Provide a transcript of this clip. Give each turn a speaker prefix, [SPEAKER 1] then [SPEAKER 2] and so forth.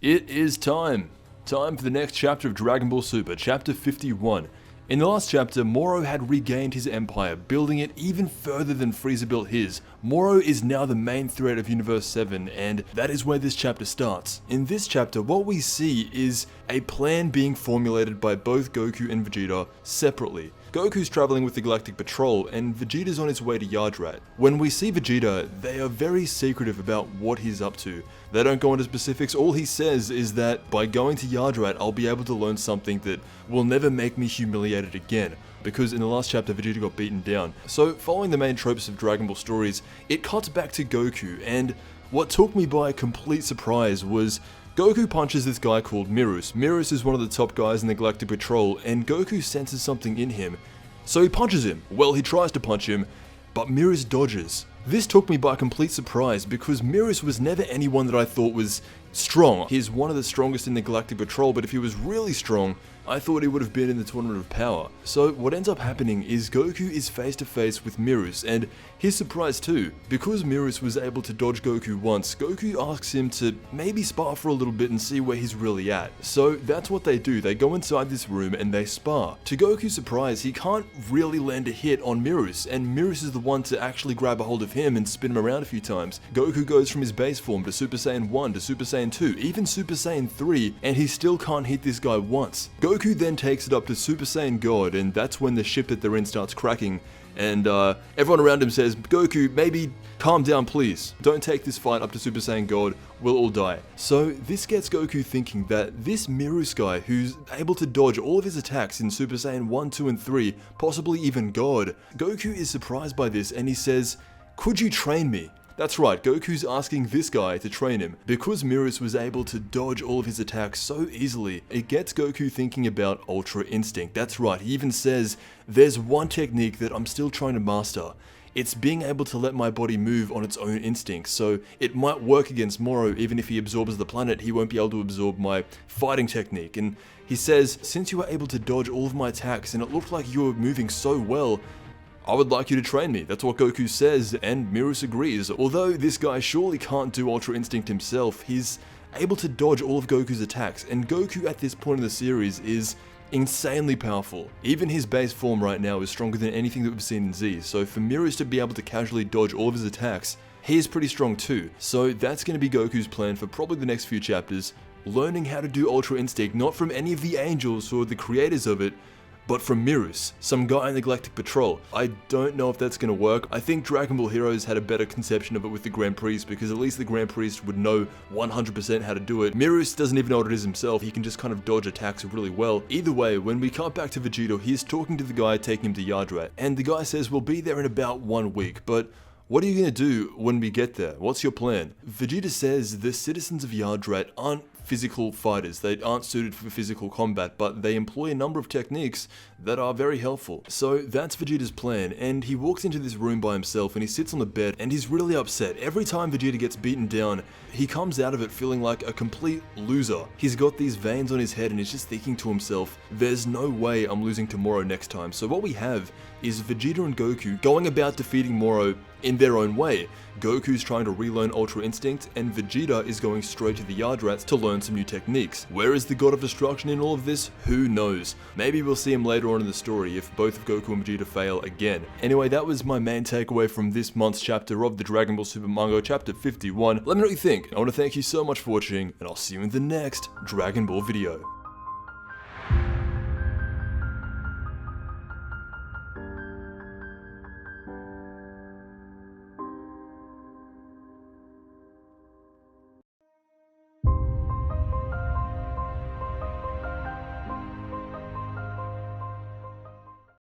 [SPEAKER 1] It is time. Time for the next chapter of Dragon Ball Super, chapter 51. In the last chapter, Moro had regained his empire, building it even further than Frieza built his. Moro is now the main threat of Universe 7, and that is where this chapter starts. In this chapter, what we see is a plan being formulated by both Goku and Vegeta separately. Goku's traveling with the Galactic Patrol, and Vegeta's on his way to Yardrat. When we see Vegeta, they are very secretive about what he's up to. They don't go into specifics. All he says is that by going to Yardrat, I'll be able to learn something that will never make me humiliated again. Because in the last chapter, Vegeta got beaten down. So, following the main tropes of Dragon Ball stories, it cuts back to Goku, and what took me by complete surprise was Goku punches this guy called Mirus. Mirus is one of the top guys in the Galactic Patrol, and Goku senses something in him. So he punches him. Well, he tries to punch him, but Mirus dodges. This took me by complete surprise because Mirus was never anyone that I thought was strong. He's one of the strongest in the Galactic Patrol, but if he was really strong, I thought he would have been in the Tournament of Power. So what ends up happening is Goku is face to face with Mirus, and he's surprised too. Because Mirus was able to dodge Goku once, Goku asks him to maybe spar for a little bit and see where he's really at. So that's what they do. They go inside this room and they spar. To Goku's surprise, he can't really land a hit on Mirus, and Mirus is the one to actually grab a hold of him and spin him around a few times. Goku goes from his base form to Super Saiyan 1 to Super Saiyan 2, even Super Saiyan 3, and he still can't hit this guy once. Goku then takes it up to Super Saiyan God, and that's when the ship that they're in starts cracking, and everyone around him says, Goku, maybe calm down please. Don't take this fight up to Super Saiyan God, we'll all die. So this gets Goku thinking that this Mirus guy, who's able to dodge all of his attacks in Super Saiyan 1, 2, and 3, possibly even God, Goku is surprised by this and he says, could you train me? That's right, Goku's asking this guy to train him. Because Mirus was able to dodge all of his attacks so easily, it gets Goku thinking about Ultra Instinct. That's right, he even says, there's one technique that I'm still trying to master. It's being able to let my body move on its own instincts, so it might work against Moro. Even if he absorbs the planet, he won't be able to absorb my fighting technique. And he says, since you were able to dodge all of my attacks and it looked like you were moving so well, I would like you to train me. That's what Goku says, and Mirus agrees. Although this guy surely can't do Ultra Instinct himself, he's able to dodge all of Goku's attacks, and Goku at this point in the series is insanely powerful. Even his base form right now is stronger than anything that we've seen in Z, so for Mirus to be able to casually dodge all of his attacks, he is pretty strong too. So that's going to be Goku's plan for probably the next few chapters, learning how to do Ultra Instinct, not from any of the angels or the creators of it, but from Mirus, some guy in the Galactic Patrol. I don't know if that's going to work. I think Dragon Ball Heroes had a better conception of it with the Grand Priest, because at least the Grand Priest would know 100% how to do it. Mirus doesn't even know what it is himself, he can just kind of dodge attacks really well. Either way, when we cut back to Vegeta, he's talking to the guy taking him to Yardrat, and the guy says we'll be there in about 1 week, but what are you going to do when we get there? What's your plan? Vegeta says the citizens of Yardrat aren't physical fighters. They aren't suited for physical combat, but they employ a number of techniques that are very helpful. So that's Vegeta's plan, and he walks into this room by himself and he sits on the bed and he's really upset. Every time Vegeta gets beaten down, he comes out of it feeling like a complete loser. He's got these veins on his head and he's just thinking to himself, there's no way I'm losing to Moro next time. So what we have is Vegeta and Goku going about defeating Moro in their own way. Goku's trying to relearn Ultra Instinct, and Vegeta is going straight to the Yardrats to learn some new techniques. Where is the God of Destruction in all of this? Who knows? Maybe we'll see him later on in the story if both of Goku and Vegeta fail again. Anyway, that was my main takeaway from this month's chapter of the Dragon Ball Super manga, chapter 51. Let me know what you think. I want to thank you so much for watching, and I'll see you in the next Dragon Ball video.